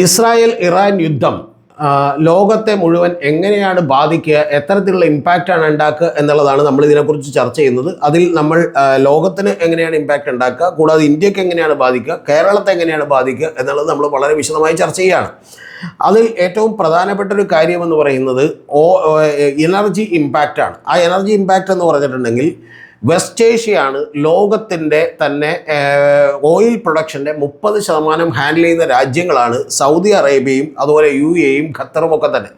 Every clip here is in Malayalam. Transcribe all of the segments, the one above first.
ഇസ്രായേൽ ഇറാൻ യുദ്ധം ലോകത്തെ മുഴുവൻ എങ്ങനെയാണ് ബാധിക്കുക, എത്തരത്തിലുള്ള ഇമ്പാക്റ്റാണ് ഉണ്ടാക്കുക എന്നുള്ളതാണ് നമ്മൾ ഇതിനെക്കുറിച്ച് ചർച്ച ചെയ്യുന്നത്. അതിൽ നമ്മൾ ലോകത്തിന് എങ്ങനെയാണ് ഇമ്പാക്റ്റ് ഉണ്ടാക്കുക, കൂടാതെ ഇന്ത്യക്ക് എങ്ങനെയാണ് ബാധിക്കുക, കേരളത്തെ എങ്ങനെയാണ് ബാധിക്കുക എന്നുള്ളത് നമ്മൾ വളരെ വിശദമായി ചർച്ച ചെയ്യുകയാണ്. അതിൽ ഏറ്റവും പ്രധാനപ്പെട്ട ഒരു കാര്യമെന്ന് പറയുന്നത് എനർജി ഇമ്പാക്റ്റാണ്. ആ എനർജി ഇമ്പാക്റ്റ് എന്ന് പറഞ്ഞിട്ടുണ്ടെങ്കിൽ വെസ്റ്റ് ഏഷ്യയാണ് ലോകത്തിൻ്റെ തന്നെ ഓയിൽ പ്രൊഡക്ഷൻ്റെ 30% ഹാൻഡിൽ ചെയ്യുന്ന രാജ്യങ്ങളാണ് സൗദി അറേബ്യയും അതുപോലെ UAEയും ഖത്തറും ഒക്കെ തന്നെ.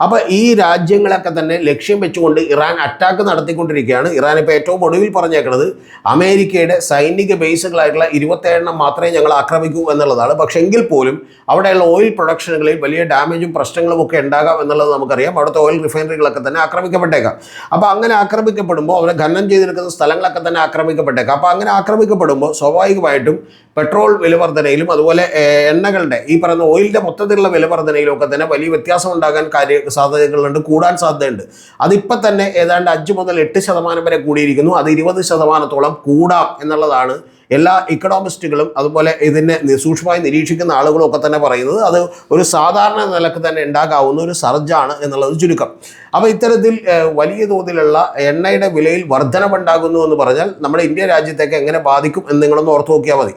അപ്പോൾ ഈ രാജ്യങ്ങളൊക്കെ തന്നെ ലക്ഷ്യം വെച്ചുകൊണ്ട് ഇറാൻ അറ്റാക്ക് നടത്തിക്കൊണ്ടിരിക്കുകയാണ്. ഇറാൻ ഇപ്പോൾ ഏറ്റവും ഒടുവിൽ പറഞ്ഞേക്കുന്നത് അമേരിക്കയുടെ സൈനിക ബേസുകളായിട്ടുള്ള 27 മാത്രമേ ഞങ്ങൾ ആക്രമിക്കൂ എന്നുള്ളതാണ്. പക്ഷേ എങ്കിൽ പോലും അവിടെയുള്ള ഓയിൽ പ്രൊഡക്ഷനുകളിൽ വലിയ ഡാമേജും പ്രശ്നങ്ങളും ഒക്കെ ഉണ്ടാകാം എന്നുള്ളത് നമുക്കറിയാം. അവിടുത്തെ ഓയിൽ റിഫൈനറികളൊക്കെ തന്നെ ആക്രമിക്കപ്പെട്ടേക്കാം. അപ്പോൾ അങ്ങനെ ആക്രമിക്കപ്പെടുമ്പോൾ അവരെ ഖനനം ചെയ്തെടുക്കുന്ന സ്ഥലങ്ങളൊക്കെ തന്നെ ആക്രമിക്കപ്പെട്ടേക്കാം. അപ്പോൾ അങ്ങനെ ആക്രമിക്കപ്പെടുമ്പോൾ സ്വാഭാവികമായിട്ടും പെട്രോൾ വിലവർധനയിലും അതുപോലെ എണ്ണകളുടെ ഈ പറയുന്ന ഓയിലിൻ്റെ മൊത്തത്തിലുള്ള വിലവർധനയിലും ഒക്കെ തന്നെ വലിയ വ്യത്യാസം ഉണ്ടാകാൻ സാധ്യതകളുണ്ട്, കൂടാൻ സാധ്യതയുണ്ട്. അതിപ്പോൾ തന്നെ ഏതാണ്ട് 5 മുതൽ 8% വരെ കൂടിയിരിക്കുന്നു. അത് 20%-ഓളം കൂടാം എന്നുള്ളതാണ് എല്ലാ ഇക്കണോമിസ്റ്റുകളും അതുപോലെ ഇതിനെ സൂക്ഷ്മമായി നിരീക്ഷിക്കുന്ന ആളുകളും ഒക്കെ തന്നെ പറയുന്നത്. അത് ഒരു സാധാരണ നിലക്ക് തന്നെ ഉണ്ടാകാവുന്ന ഒരു സർജാണ് എന്നുള്ളത് ചുരുക്കം. അപ്പോൾ ഇത്തരത്തിൽ വലിയ തോതിലുള്ള എണ്ണയുടെ വിലയിൽ വർധനവുണ്ടാകുന്നു എന്ന് പറഞ്ഞാൽ നമ്മുടെ ഇന്ത്യ രാജ്യത്തേക്ക് എങ്ങനെ ബാധിക്കും എന്ന് നിങ്ങളൊന്ന് ഓർത്ത് നോക്കിയാൽ മതി.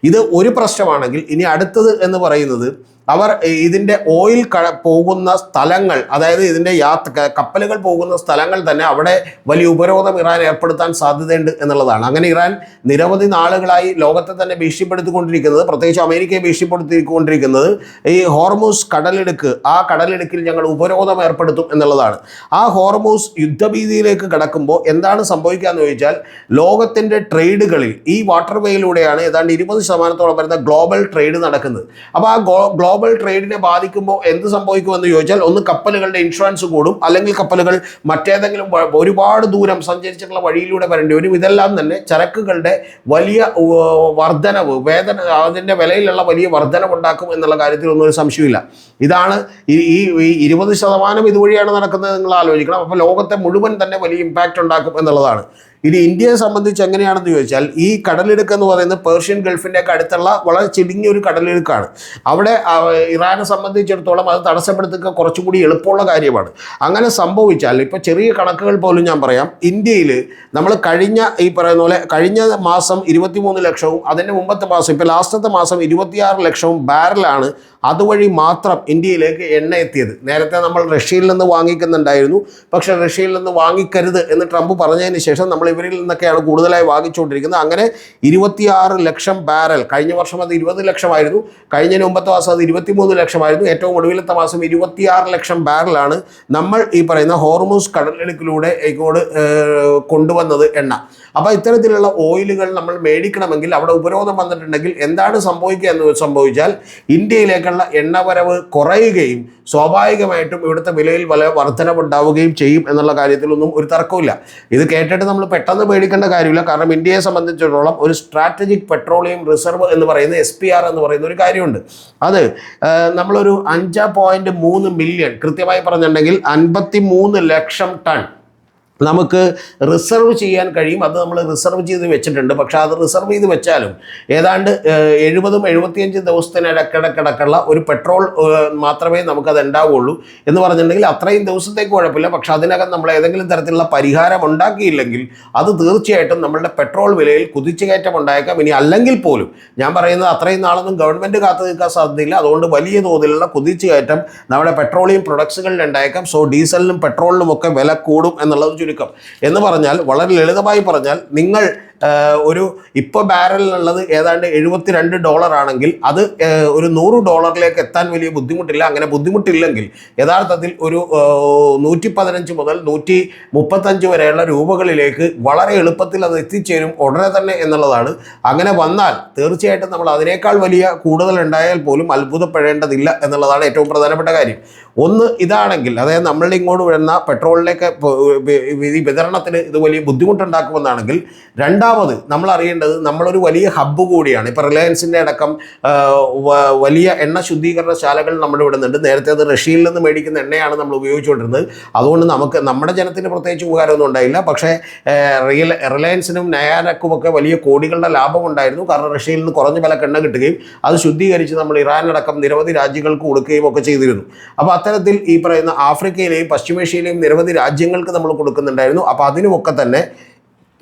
ഇത് ഒരു പ്രശ്നമാണെങ്കിൽ ഇനി അടുത്തത് എന്ന് പറയുന്നത് അവർ ഇതിൻ്റെ ഓയിൽ പോകുന്ന സ്ഥലങ്ങൾ, അതായത് ഇതിൻ്റെ കപ്പലുകൾ പോകുന്ന സ്ഥലങ്ങൾ തന്നെ അവിടെ വലിയ ഉപരോധം ഇറാൻ ഏർപ്പെടുത്താൻ സാധ്യതയുണ്ട് എന്നുള്ളതാണ്. അങ്ങനെ ഇറാൻ നിരവധി നാളുകളായി ലോകത്തെ തന്നെ ഭീഷണിപ്പെടുത്തിക്കൊണ്ടിരിക്കുന്നത്, പ്രത്യേകിച്ച് അമേരിക്കയെ ഭീഷണിപ്പെടുത്തിക്കൊണ്ടിരിക്കുന്നത് ഈ ഹോർമൂസ് കടലിടുക്ക്, ആ കടലിടുക്കിൽ ഞങ്ങൾ ഉപരോധം ഏർപ്പെടുത്തും എന്നുള്ളതാണ്. ആ ഹോർമൂസ് യുദ്ധഭീതിയിലേക്ക് കടക്കുമ്പോൾ എന്താണ് സംഭവിക്കുക എന്ന് ചോദിച്ചാൽ ലോകത്തിൻ്റെ ട്രേഡുകളിൽ ഈ വാട്ടർ വേയിലൂടെയാണ് ഏതാണ്ട് 20%-ഓളം വരുന്ന ഗ്ലോബൽ ട്രേഡ് നടക്കുന്നത്. അപ്പോൾ ആ ഗ്ലോബൽ ട്രേഡിനെ ബാധിക്കുമ്പോൾ എന്ത് സംഭവിക്കുമെന്ന് ചോദിച്ചാൽ, ഒന്ന് കപ്പലുകളുടെ ഇൻഷുറൻസ് കൂടും, അല്ലെങ്കിൽ കപ്പലുകൾ മറ്റേതെങ്കിലും ഒരുപാട് ദൂരം സഞ്ചരിച്ചിട്ടുള്ള വഴിയിലൂടെ വരേണ്ടി വരും. ഇതെല്ലാം തന്നെ ചരക്കുകളുടെ വലിയ വർധനവ്, അതിൻ്റെ വിലയിലുള്ള വലിയ വർധനവ് ഉണ്ടാക്കും എന്നുള്ള കാര്യത്തിലൊന്നും ഒരു സംശയമില്ല. ഇതാണ് ഈ 20% ഇതുവഴിയാണ് നടക്കുന്നത് നിങ്ങൾ ആലോചിക്കണം. അപ്പോൾ ലോകത്തെ മുഴുവൻ തന്നെ വലിയ ഇമ്പാക്റ്റ് ഉണ്ടാക്കും എന്നുള്ളതാണ്. ഇനി ഇന്ത്യയെ സംബന്ധിച്ച് എങ്ങനെയാണെന്ന് ചോദിച്ചാൽ, ഈ കടലിടുക്ക് എന്ന് പറയുന്നത് പേർഷ്യൻ ഗൾഫിൻ്റെ ഒക്കെ അടുത്തുള്ള വളരെ ചെടിഞ്ഞ ഒരു കടലിടുക്കാണ്. അവിടെ ഇറാനെ സംബന്ധിച്ചിടത്തോളം അത് തടസ്സപ്പെടുത്തുക കുറച്ചുകൂടി എളുപ്പമുള്ള കാര്യമാണ്. അങ്ങനെ സംഭവിച്ചാൽ ഇപ്പോൾ ചെറിയ കണക്കുകൾ പോലും ഞാൻ പറയാം. ഇന്ത്യയിൽ നമ്മൾ കഴിഞ്ഞ ഈ പറയുന്ന പോലെ കഴിഞ്ഞ മാസം 23 ലക്ഷവും അതിൻ്റെ മുമ്പത്തെ മാസം ഇപ്പോൾ ലാസ്റ്റത്തെ മാസം 26 ലക്ഷവും ബാരലാണ് അതുവഴി മാത്രം ഇന്ത്യയിലേക്ക് എണ്ണ എത്തിയത്. നേരത്തെ നമ്മൾ റഷ്യയിൽ നിന്ന് വാങ്ങിക്കുന്നുണ്ടായിരുന്നു, പക്ഷേ റഷ്യയിൽ നിന്ന് വാങ്ങിക്കരുത് എന്ന് ട്രംപ് പറഞ്ഞതിന് ശേഷം നമ്മൾ ഇവരിൽ നിന്നൊക്കെയാണ് കൂടുതലായി വാങ്ങിച്ചുകൊണ്ടിരിക്കുന്നത്. അങ്ങനെ 26 ലക്ഷം ബാരൽ, കഴിഞ്ഞ വർഷം അത് 20 ലക്ഷമായിരുന്നു, കഴിഞ്ഞ മുമ്പത്തെ മാസം അത് 23 ലക്ഷമായിരുന്നു, ഏറ്റവും ഒടുവിലത്തെ മാസം 26 ലക്ഷം ബാരലാണ് നമ്മൾ ഈ പറയുന്ന ഹോർമൂസ് കടലിടുക്കിലൂടെ ഇങ്ങോട്ട് കൊണ്ടുവന്നത് എണ്ണ. അപ്പോൾ ഇത്തരത്തിലുള്ള ഓയിലുകൾ നമ്മൾ മേടിക്കണമെങ്കിൽ അവിടെ ഉപരോധം വന്നിട്ടുണ്ടെങ്കിൽ എന്താണ് സംഭവിക്കുക എന്ന് സംഭവിച്ചാൽ ഇന്ത്യയിലേക്കുള്ള എണ്ണവരവ് കുറയുകയും സ്വാഭാവികമായിട്ടും ഇവിടുത്തെ വിലയിൽ വലിയ വർധനവുണ്ടാവുകയും ചെയ്യും എന്നുള്ള കാര്യത്തിലൊന്നും ഒരു തർക്കമില്ല. ഇത് കേട്ടിട്ട് നമ്മൾ പെട്ടെന്ന് പേടിക്കേണ്ട കാര്യമില്ല. കാരണം ഇന്ത്യയെ സംബന്ധിച്ചിടത്തോളം ഒരു സ്ട്രാറ്റജിക് പെട്രോളിയം റിസർവ് എന്ന് പറയുന്ന SPR എന്ന് പറയുന്ന ഒരു കാര്യമുണ്ട്. അത് നമ്മളൊരു 5.3 മില്യൺ, കൃത്യമായി പറഞ്ഞിട്ടുണ്ടെങ്കിൽ 53 ലക്ഷം ടൺ നമുക്ക് റിസർവ് ചെയ്യാൻ കഴിയും. അത് നമ്മൾ റിസർവ് ചെയ്ത് വെച്ചിട്ടുണ്ട്. പക്ഷേ അത് റിസർവ് ചെയ്ത് വെച്ചാലും ഏതാണ്ട് 70-75 ദിവസത്തിനിടക്കിടക്കുള്ള ഒരു പെട്രോൾ മാത്രമേ നമുക്കത് ഉണ്ടാവുകയുള്ളൂ എന്ന് പറഞ്ഞിട്ടുണ്ടെങ്കിൽ അത്രയും ദിവസത്തേക്ക് കുഴപ്പമില്ല. പക്ഷെ അതിനകം നമ്മൾ ഏതെങ്കിലും തരത്തിലുള്ള പരിഹാരം ഉണ്ടാക്കിയില്ലെങ്കിൽ അത് തീർച്ചയായിട്ടും നമ്മളുടെ പെട്രോൾ വിലയിൽ കുതിച്ചുകയറ്റം ഉണ്ടായേക്കാം. ഇനി അല്ലെങ്കിൽ പോലും ഞാൻ പറയുന്നത് അത്രയും നാളൊന്നും ഗവൺമെൻറ് കാത്തു നിൽക്കാൻ സാധ്യതയില്ല. അതുകൊണ്ട് വലിയ തോതിലുള്ള കുതിച്ചുകയറ്റം നമ്മുടെ പെട്രോളിയം പ്രൊഡക്ട്സുകളിൽ ഉണ്ടായേക്കാം. സോ ഡീസലിനും പെട്രോളിനും ഒക്കെ വില കൂടും എന്നുള്ളത് ചുരുക്കം. എന്ന് പറഞ്ഞാൽ, വളരെ ലളിതമായി പറഞ്ഞാൽ, നിങ്ങൾ ഒരു ഇപ്പോൾ ബാരലിനുള്ളത് ഏതാണ്ട് $72 ആണെങ്കിൽ അത് ഒരു $100 എത്താൻ വലിയ ബുദ്ധിമുട്ടില്ല. അങ്ങനെ ബുദ്ധിമുട്ടില്ലെങ്കിൽ യഥാർത്ഥത്തിൽ ഒരു 115 മുതൽ 135 വരെയുള്ള രൂപകളിലേക്ക് വളരെ എളുപ്പത്തിൽ അത് എത്തിച്ചേരും ഉടനെ തന്നെ എന്നുള്ളതാണ്. അങ്ങനെ വന്നാൽ തീർച്ചയായിട്ടും നമ്മൾ അതിനേക്കാൾ വലിയ കൂടുതൽ ഉണ്ടായാൽ പോലും അത്ഭുതപ്പെടേണ്ടതില്ല എന്നുള്ളതാണ് ഏറ്റവും പ്രധാനപ്പെട്ട കാര്യം. ഒന്ന് ഇതാണെങ്കിൽ, അതായത് നമ്മളുടെ ഇങ്ങോട്ട് വരുന്ന പെട്രോളിലേക്ക് ഈ വിതരണത്തിന് ഇത് വലിയ ബുദ്ധിമുട്ടുണ്ടാക്കുമെന്നാണെങ്കിൽ, രണ്ടാമത് രണ്ടാമത് നമ്മൾ അറിയേണ്ടത് നമ്മളൊരു വലിയ ഹബ്ബ് കൂടിയാണ്. ഇപ്പോൾ റിലയൻസിൻ്റെ അടക്കം വലിയ എണ്ണ ശുദ്ധീകരണശാലകൾ നമ്മുടെ ഇവിടെ നിന്നുണ്ട്. നേരത്തെ അത് റഷ്യയിൽ നിന്ന് മേടിക്കുന്ന എണ്ണയാണ് നമ്മൾ ഉപയോഗിച്ചുകൊണ്ടിരുന്നത്. അതുകൊണ്ട് നമ്മുടെ ജനത്തിന് പ്രത്യേകിച്ച് ഉപകാരമൊന്നും ഉണ്ടായില്ല. പക്ഷേ റിലയൻസിനും നയാനക്കുമൊക്കെ വലിയ കോടികളുടെ ലാഭം ഉണ്ടായിരുന്നു. കാരണം റഷ്യയിൽ നിന്ന് കുറഞ്ഞ വിലക്ക് എണ്ണ കിട്ടുകയും അത് ശുദ്ധീകരിച്ച് നമ്മൾ ഇറാനടക്കം നിരവധി രാജ്യങ്ങൾക്ക് കൊടുക്കുകയും ഒക്കെ ചെയ്തിരുന്നു. അപ്പോൾ അത്തരത്തിൽ ഈ പറയുന്ന ആഫ്രിക്കയിലെയും പശ്ചിമേഷ്യയിലെയും നിരവധി രാജ്യങ്ങൾക്ക് നമ്മൾ കൊടുക്കുന്നുണ്ടായിരുന്നു. അപ്പോൾ അതിനുമൊക്കെ തന്നെ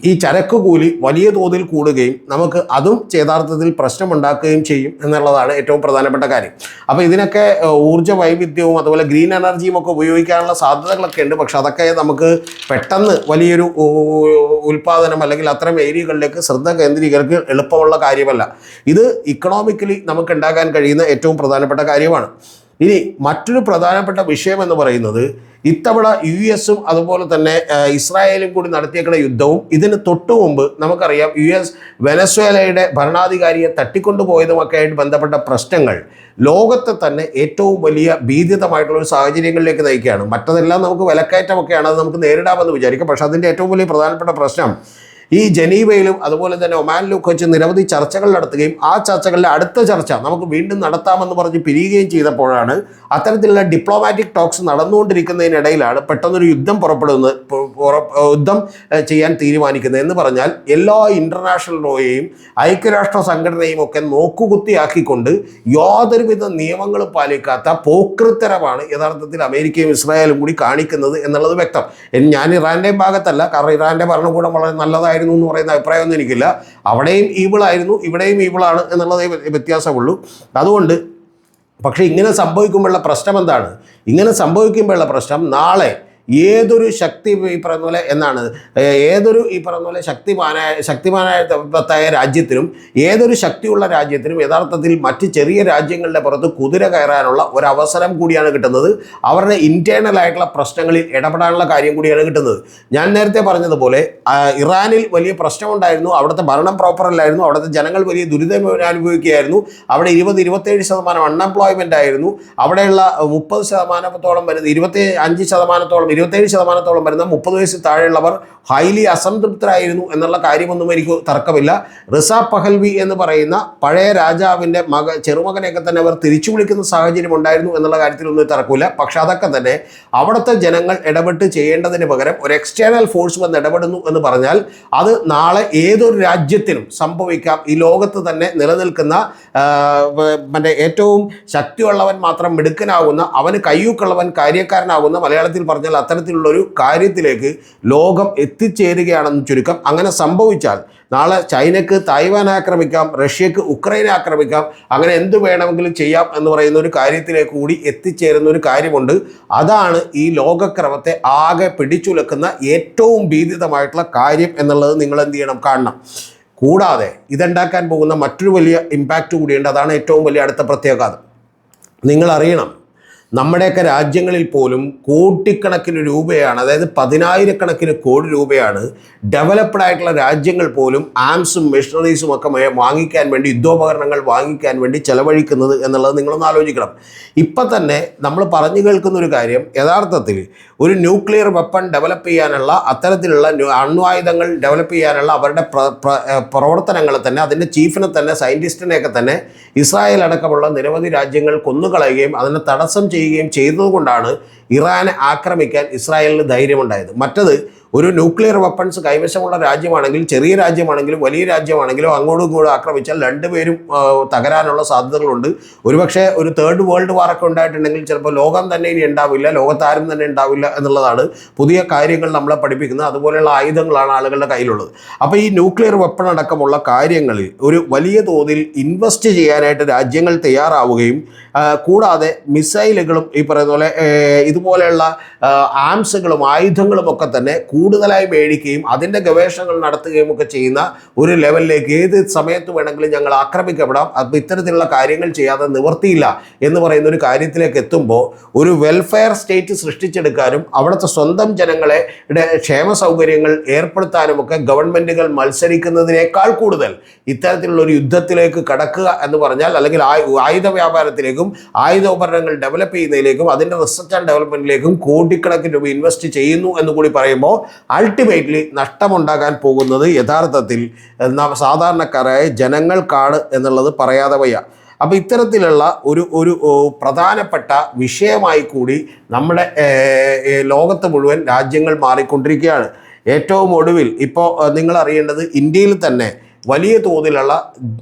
ഈ ചരക്ക് കൂലി വലിയ തോതിൽ കൂടുകയും നമുക്ക് അതും യഥാർത്ഥത്തിൽ പ്രശ്നമുണ്ടാക്കുകയും ചെയ്യും എന്നുള്ളതാണ് ഏറ്റവും പ്രധാനപ്പെട്ട കാര്യം. അപ്പോൾ ഇതിനൊക്കെ ഊർജ്ജ വൈവിധ്യവും അതുപോലെ ഗ്രീൻ എനർജിയും ഒക്കെ ഉപയോഗിക്കാനുള്ള സാധ്യതകളൊക്കെ ഉണ്ട്. പക്ഷെ അതൊക്കെ നമുക്ക് പെട്ടെന്ന് വലിയൊരു ഉൽപ്പാദനം അല്ലെങ്കിൽ അത്തരം ഏരിയകളിലേക്ക് ശ്രദ്ധ കേന്ദ്രീകരിക്കാൻ എളുപ്പമുള്ള കാര്യമല്ല. ഇത് ഇക്കണോമിക്കലി നമുക്ക് ഉണ്ടാക്കാൻ കഴിയുന്ന ഏറ്റവും പ്രധാനപ്പെട്ട കാര്യമാണ്. ഇനി മറ്റൊരു പ്രധാനപ്പെട്ട വിഷയം എന്ന് പറയുന്നത് ഇത്തവണ US അതുപോലെ തന്നെ ഇസ്രായേലും കൂടി നടത്തിയേക്കുന്ന യുദ്ധവും ഇതിന് തൊട്ടു മുമ്പ് നമുക്കറിയാം US വെനസ്വേലയുടെ ഭരണാധികാരിയെ തട്ടിക്കൊണ്ടുപോയതുമൊക്കെ ആയിട്ട് ബന്ധപ്പെട്ട പ്രശ്നങ്ങൾ ലോകത്തെ തന്നെ ഏറ്റവും വലിയ ഭീതിതമായിട്ടുള്ളൊരു സാഹചര്യങ്ങളിലേക്ക് നയിക്കുകയാണ്. മറ്റതെല്ലാം നമുക്ക് വിലക്കയറ്റമൊക്കെയാണ്, അത് നമുക്ക് നേരിടാമെന്ന് വിചാരിക്കാം. പക്ഷേ അതിൻ്റെ ഏറ്റവും വലിയ പ്രധാനപ്പെട്ട പ്രശ്നം ഈ ജനീവയിലും അതുപോലെ തന്നെ ഒമാനിലും വെച്ച് നിരവധി ചർച്ചകൾ നടത്തുകയും ആ ചർച്ചകളിലെ അടുത്ത ചർച്ച നമുക്ക് വീണ്ടും നടത്താമെന്ന് പറഞ്ഞ് പിരിയുകയും ചെയ്തപ്പോഴാണ് അത്തരത്തിലുള്ള ഡിപ്ലോമാറ്റിക് ടോക്സ് നടന്നുകൊണ്ടിരിക്കുന്നതിനിടയിലാണ് പെട്ടെന്നൊരു യുദ്ധം യുദ്ധം ചെയ്യാൻ തീരുമാനിക്കുന്നത്. എന്ന് പറഞ്ഞാൽ എല്ലാ ഇൻ്റർനാഷണൽ ലോയെയും ഐക്യരാഷ്ട്ര സംഘടനയും ഒക്കെ നോക്കുകുത്തിയാക്കിക്കൊണ്ട് യാതൊരുവിധ നിയമങ്ങളും പാലിക്കാത്ത പോക്രിത്തരമാണ് യഥാർത്ഥത്തിൽ അമേരിക്കയും ഇസ്രായേലും കൂടി കാണിക്കുന്നത് എന്നുള്ളത് വ്യക്തം. ഞാൻ ഇറാൻ്റെയും ഭാഗത്തല്ല, കാരണം ഇറാൻ്റെ ഭരണകൂടം വളരെ നല്ലതായിരുന്നു എന്ന് പറയുന്ന അഭിപ്രായമൊന്നും എനിക്കില്ല. അവിടെയും ഈവിളായിരുന്നു, ഇവിടെയും ഈവിളാണ് എന്നുള്ളതേ വ്യത്യാസമുള്ളൂ. അതുകൊണ്ട് പക്ഷേ ഇങ്ങനെ സംഭവിക്കുമ്പോഴുള്ള പ്രശ്നം എന്താണ്? ഇങ്ങനെ സംഭവിക്കുമ്പോഴുള്ള പ്രശ്നം നാളെ ഏതൊരു ശക്തി ഈ പറയുന്ന പോലെ എന്നാണ് ഏതൊരു ഈ പറയുന്ന പോലെ ശക്തിമാനായ രാജ്യത്തിനും ഏതൊരു ശക്തിയുള്ള രാജ്യത്തിനും യഥാർത്ഥത്തിൽ മറ്റ് ചെറിയ രാജ്യങ്ങളുടെ പുറത്ത് കുതിര കയറാനുള്ള ഒരവസരം കൂടിയാണ് കിട്ടുന്നത്. അവരുടെ ഇൻറ്റേർണൽ ആയിട്ടുള്ള പ്രശ്നങ്ങളിൽ ഇടപെടാനുള്ള കാര്യം കൂടിയാണ് കിട്ടുന്നത്. ഞാൻ നേരത്തെ പറഞ്ഞതുപോലെ ഇറാനിൽ വലിയ പ്രശ്നമുണ്ടായിരുന്നു. അവിടുത്തെ ഭരണം പ്രോപ്പർ അല്ലായിരുന്നു. അവിടുത്തെ ജനങ്ങൾ വലിയ ദുരിതം അനുഭവിക്കുകയായിരുന്നു. അവിടെ 20-27% അൺഎംപ്ലോയ്മെൻ്റ് ആയിരുന്നു. അവിടെയുള്ള 30%-ഓളം വരുന്ന 27%-ഓളം വരുന്ന 30 വയസ്സിൽ താഴെയുള്ളവർ ഹൈലി അസംതൃപ്തരായിരുന്നു എന്നുള്ള കാര്യമൊന്നും എനിക്ക് തർക്കമില്ല. റിസ പഹൽവി എന്ന് പറയുന്ന പഴയ രാജാവിൻ്റെ ചെറുമകനെയൊക്കെ തന്നെ അവർ തിരിച്ചു വിളിക്കുന്ന സാഹചര്യം ഉണ്ടായിരുന്നു എന്നുള്ള കാര്യത്തിലൊന്നും തർക്കമില്ല. പക്ഷെ അതൊക്കെ തന്നെ അവിടുത്തെ ജനങ്ങൾ ഇടപെട്ട് ചെയ്യേണ്ടതിന് പകരം ഒരു എക്സ്റ്റേണൽ ഫോഴ്സ് വന്ന് ഇടപെടുന്നു എന്ന് പറഞ്ഞാൽ അത് നാളെ ഏതൊരു രാജ്യത്തിനും സംഭവിക്കാം. ഈ ലോകത്ത് തന്നെ നിലനിൽക്കുന്ന ഏറ്റവും ശക്തിയുള്ളവൻ മാത്രം മിടുക്കനാകുന്ന, അവന് കയ്യൂക്കുള്ളവൻ കാര്യക്കാരനാകുന്ന, മലയാളത്തിൽ പറഞ്ഞാൽ അത്തരത്തിലുള്ളൊരു കാര്യത്തിലേക്ക് ലോകം എത്തിച്ചേരുകയാണെന്ന് ചുരുക്കം. അങ്ങനെ സംഭവിച്ചാൽ നാളെ ചൈനയ്ക്ക് തായ്വാൻ ആക്രമിക്കാം, റഷ്യക്ക് ഉക്രൈനെ ആക്രമിക്കാം, അങ്ങനെ എന്ത് വേണമെങ്കിലും ചെയ്യാം എന്ന് പറയുന്ന ഒരു കാര്യത്തിലേക്ക് കൂടി എത്തിച്ചേരുന്ന ഒരു കാര്യമുണ്ട്. അതാണ് ഈ ലോകക്രമത്തെ ആകെ പിടിച്ചുലക്കുന്ന ഏറ്റവും ഭീതിതമായിട്ടുള്ള കാര്യം എന്നുള്ളത് നിങ്ങൾ എന്ത് ചെയ്യണം, കാണണം. കൂടാതെ ഇതുണ്ടാക്കാൻ പോകുന്ന മറ്റൊരു വലിയ ഇമ്പാക്റ്റ് കൂടിയുണ്ട്. അതാണ് ഏറ്റവും വലിയ അടുത്ത പ്രത്യാഘാതം. നിങ്ങൾ അറിയണം, നമ്മുടെയൊക്കെ രാജ്യങ്ങളിൽ പോലും കോടിക്കണക്കിന് രൂപയാണ്, അതായത് 10,000-കണക്കിന് കോടി രൂപയാണ് ഡെവലപ്ഡ് ആയിട്ടുള്ള രാജ്യങ്ങൾ പോലും ആംസും മെഷീനറീസും ഒക്കെ വാങ്ങിക്കാൻ വേണ്ടി, യുദ്ധോപകരണങ്ങൾ വാങ്ങിക്കാൻ വേണ്ടി ചെലവഴിക്കുന്നത് എന്നുള്ളത് നിങ്ങളൊന്ന് ആലോചിക്കണം. ഇപ്പം തന്നെ നമ്മൾ പറഞ്ഞു കേൾക്കുന്ന ഒരു കാര്യം, യഥാർത്ഥത്തിൽ ഒരു ന്യൂക്ലിയർ വെപ്പൺ ഡെവലപ്പ് ചെയ്യാനുള്ള, അത്തരത്തിലുള്ള അണ്വായുധങ്ങൾ ഡെവലപ്പ് ചെയ്യാനുള്ള അവരുടെ പ്രവർത്തനങ്ങളെ തന്നെ, അതിൻ്റെ ചീഫിനെ തന്നെ, സയൻറ്റിസ്റ്റിനെയൊക്കെ തന്നെ ഇസ്രായേൽ അടക്കമുള്ള നിരവധി രാജ്യങ്ങൾ കൊന്നുകളയുകയും അതിനെ തടസ്സം ചെയ്യുകയും ചെയ്തതുകൊണ്ടാണ് ഇറാനെ ആക്രമിക്കാൻ ഇസ്രായേലിന് ധൈര്യമുണ്ടായത്. മറ്റത് ഒരു ന്യൂക്ലിയർ വെപ്പൺസ് കൈവശമുള്ള രാജ്യമാണെങ്കിൽ, ചെറിയ രാജ്യമാണെങ്കിലും വലിയ രാജ്യമാണെങ്കിലും അങ്ങോട്ടും ഇങ്ങോട്ടും ആക്രമിച്ചാൽ രണ്ടുപേരും തകരാനുള്ള സാധ്യതകളുണ്ട്. ഒരുപക്ഷെ ഒരു തേർഡ് വേൾഡ് വാറൊക്കെ ഉണ്ടായിട്ടുണ്ടെങ്കിൽ ചിലപ്പോൾ ലോകം തന്നെ ഇനി ഉണ്ടാവില്ല, ലോകത്താരും തന്നെ ഉണ്ടാവില്ല എന്നുള്ളതാണ് പുതിയ കാര്യങ്ങൾ നമ്മളെ പഠിപ്പിക്കുന്നത്. അതുപോലെയുള്ള ആയുധങ്ങളാണ് ആളുകളുടെ കയ്യിലുള്ളത്. അപ്പോൾ ഈ ന്യൂക്ലിയർ വെപ്പൺ അടക്കമുള്ള കാര്യങ്ങളിൽ ഒരു വലിയ തോതിൽ ഇൻവെസ്റ്റ് ചെയ്യാനായിട്ട് രാജ്യങ്ങൾ തയ്യാറാവുകയും കൂടാതെ മിസൈലുകളും ഈ പറയുന്ന പോലെ ഇതുപോലെയുള്ള ആംസുകളും ആയുധങ്ങളും ഒക്കെ തന്നെ കൂടുതലായി മേടിക്കുകയും അതിൻ്റെ ഗവേഷണങ്ങൾ നടത്തുകയും ഒക്കെ ചെയ്യുന്ന ഒരു ലെവലിലേക്ക് ഏത് സമയത്ത് വേണമെങ്കിലും ഞങ്ങൾ ആക്രമിക്കപ്പെടാം, അപ്പോൾ ഇത്തരത്തിലുള്ള കാര്യങ്ങൾ ചെയ്യാതെ നിവർത്തിയില്ല എന്ന് പറയുന്ന ഒരു കാര്യത്തിലേക്ക് എത്തുമ്പോൾ ഒരു വെൽഫെയർ സ്റ്റേറ്റ് സൃഷ്ടിച്ചെടുക്കാനും അവിടുത്തെ സ്വന്തം ജനങ്ങളെ ക്ഷേമ സൗകര്യങ്ങൾ ഏർപ്പെടുത്താനുമൊക്കെ ഗവൺമെൻറ്റുകൾ മത്സരിക്കുന്നതിനേക്കാൾ കൂടുതൽ ഇത്തരത്തിലുള്ള ഒരു യുദ്ധത്തിലേക്ക് കടക്കുക എന്ന് പറഞ്ഞാൽ, അല്ലെങ്കിൽ ആയുധ വ്യാപാരത്തിലേക്കും ആയുധോപകരണങ്ങൾ ഡെവലപ്പ് ചെയ്യുന്നതിലേക്കും അതിൻ്റെ റിസർച്ച് ആൻഡ് ഡെവലപ്മെൻറ്റിലേക്കും കോടിക്കണക്കിന് രൂപ ഇൻവെസ്റ്റ് ചെയ്യുന്നു എന്ന് കൂടി പറയുമ്പോൾ അൾട്ടിമേറ്റ്ലി നഷ്ടമുണ്ടാകാൻ പോകുന്നത് യഥാർത്ഥത്തിൽ സാധാരണക്കാരായ ജനങ്ങൾക്കാണ് എന്നുള്ളത് പറയാതെ വയ്യ. അപ്പോൾ ഇത്തരത്തിലുള്ള ഒരു പ്രധാനപ്പെട്ട വിഷയമായി കൂടി നമ്മുടെ ലോകത്ത് മുഴുവൻ രാജ്യങ്ങൾ മാറിക്കൊണ്ടിരിക്കുകയാണ്. ഏറ്റവും ഒടുവിൽ ഇപ്പോൾ നിങ്ങൾ അറിയേണ്ടത് ഇന്ത്യയിൽ തന്നെ വലിയ തോതിലുള്ള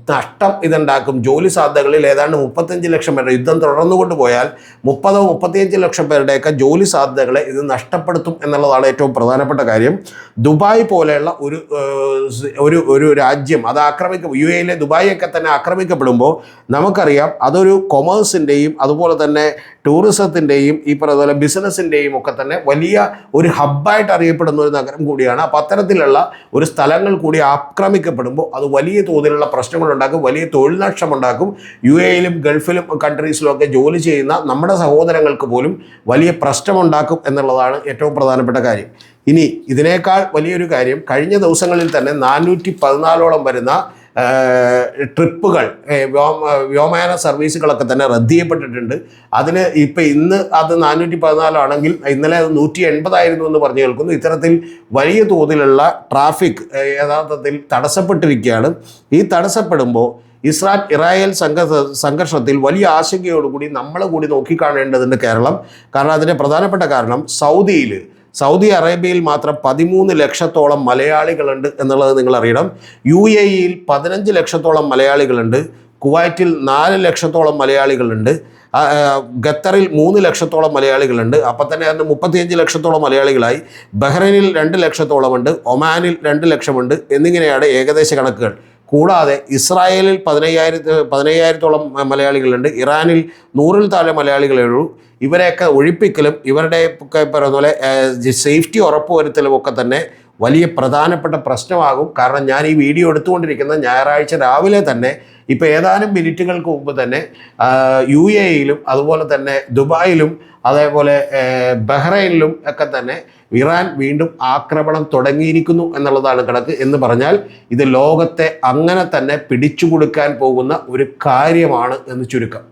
നഷ്ടം ഇതുണ്ടാക്കും. ജോലി സാധ്യതകളിൽ ഏതാണ്ട് 35 ലക്ഷം പേരുടെ യുദ്ധം തുടർന്നുകൊണ്ട് പോയാൽ 30-35 ലക്ഷം പേരുടെയൊക്കെ ജോലി സാധ്യതകളെ ഇത് നഷ്ടപ്പെടുത്തും എന്നുള്ളതാണ് ഏറ്റവും പ്രധാനപ്പെട്ട കാര്യം. ദുബായ് പോലെയുള്ള ഒരു രാജ്യം അത് UAE ദുബായിയൊക്കെ തന്നെ ആക്രമിക്കപ്പെടുമ്പോൾ നമുക്കറിയാം അതൊരു കൊമേഴ്സിൻ്റെയും അതുപോലെ തന്നെ ടൂറിസത്തിൻ്റെയും ഈ പറയുന്ന ബിസിനസ്സിൻ്റെയും ഒക്കെ തന്നെ വലിയ ഒരു ഹബ്ബായിട്ട് അറിയപ്പെടുന്ന ഒരു നഗരം കൂടിയാണ്. അപ്പോൾ അത്തരത്തിലുള്ള ഒരു സ്ഥലങ്ങൾ കൂടി ആക്രമിക്കപ്പെടുമ്പോൾ അത് വലിയ തോതിലുള്ള പ്രശ്നങ്ങളുണ്ടാക്കും, വലിയ തൊഴിൽ നഷ്ടമുണ്ടാക്കും. UAE-ലും ഗൾഫിലും കൺട്രീസിലും ഒക്കെ ജോലി ചെയ്യുന്ന നമ്മുടെ സഹോദരങ്ങൾക്ക് പോലും വലിയ പ്രശ്നമുണ്ടാക്കും എന്നുള്ളതാണ് ഏറ്റവും പ്രധാനപ്പെട്ട കാര്യം. ഇനി ഇതിനേക്കാൾ വലിയൊരു കാര്യം, കഴിഞ്ഞ ദിവസങ്ങളിൽ തന്നെ 414ഓളം വരുന്ന ട്രിപ്പുകൾ വ്യോമയാന സർവീസുകളൊക്കെ തന്നെ റദ്ദ് ചെയ്യപ്പെട്ടിട്ടുണ്ട്. അതിന് ഇപ്പം ഇന്ന് അത് 414 ആണെങ്കിൽ ഇന്നലെ അത് 180 ആയിരുന്നു എന്ന് പറഞ്ഞു കേൾക്കുന്നു. ഇത്തരത്തിൽ വലിയ തോതിലുള്ള ട്രാഫിക് യഥാർത്ഥത്തിൽ തടസ്സപ്പെട്ടിരിക്കുകയാണ്. ഈ തടസ്സപ്പെടുമ്പോൾ ഇസ്രായേൽ സംഘർഷത്തിൽ വലിയ ആശങ്കയോടുകൂടി നമ്മൾ കൂടി നോക്കിക്കാണേണ്ടതുണ്ട് കേരളം. കാരണം അതിൻ്റെ പ്രധാനപ്പെട്ട കാരണം സൗദി അറേബ്യയിൽ മാത്രം 13 ലക്ഷത്തോളം മലയാളികളുണ്ട് എന്നുള്ളത് നിങ്ങൾ അറിയണം. UAE-യിൽ 15 ലക്ഷത്തോളം മലയാളികളുണ്ട്. കുവൈറ്റിൽ 4 ലക്ഷത്തോളം മലയാളികളുണ്ട്. ഖത്തറിൽ 3 ലക്ഷത്തോളം മലയാളികളുണ്ട്. അപ്പം തന്നെ അതിന് 35 ലക്ഷത്തോളം മലയാളികളായി. ബഹ്റൈനിൽ 2 ലക്ഷത്തോളമുണ്ട്. ഒമാനിൽ 2 ലക്ഷമുണ്ട് എന്നിങ്ങനെയാണ് ഏകദേശ കണക്കുകൾ. കൂടാതെ ഇസ്രായേലിൽ 15,000-ഓളം മലയാളികളുണ്ട്. ഇറാനിൽ 100-ൽ താഴെ മലയാളികളേ ഉള്ളൂ. ഇവരെയൊക്കെ ഒഴിപ്പിക്കലും ഇവരുടെ പറയുന്ന പോലെ സേഫ്റ്റി ഉറപ്പുവരുത്തലും ഒക്കെ തന്നെ വലിയ പ്രധാനപ്പെട്ട പ്രശ്നമാകും. കാരണം ഞാൻ ഈ വീഡിയോ എടുത്തുകൊണ്ടിരിക്കുന്ന ഞായറാഴ്ച രാവിലെ തന്നെ ഇപ്പോൾ ഏതാനും മിനിറ്റുകൾക്ക് മുമ്പ് തന്നെ UAE-ലും അതുപോലെ തന്നെ ദുബായിലും അതേപോലെ ബഹ്റൈനിലും ഒക്കെ തന്നെ ഇറാൻ വീണ്ടും ആക്രമണം തുടങ്ങിയിരിക്കുന്നു എന്നുള്ളതാണ് കണക്ക്. എന്ന് പറഞ്ഞാൽ ഇത് ലോകത്തെ അങ്ങനെ തന്നെ പിടിച്ചു കൊടുക്കാൻ പോകുന്ന ഒരു കാര്യമാണ് എന്ന് ചുരുക്കം.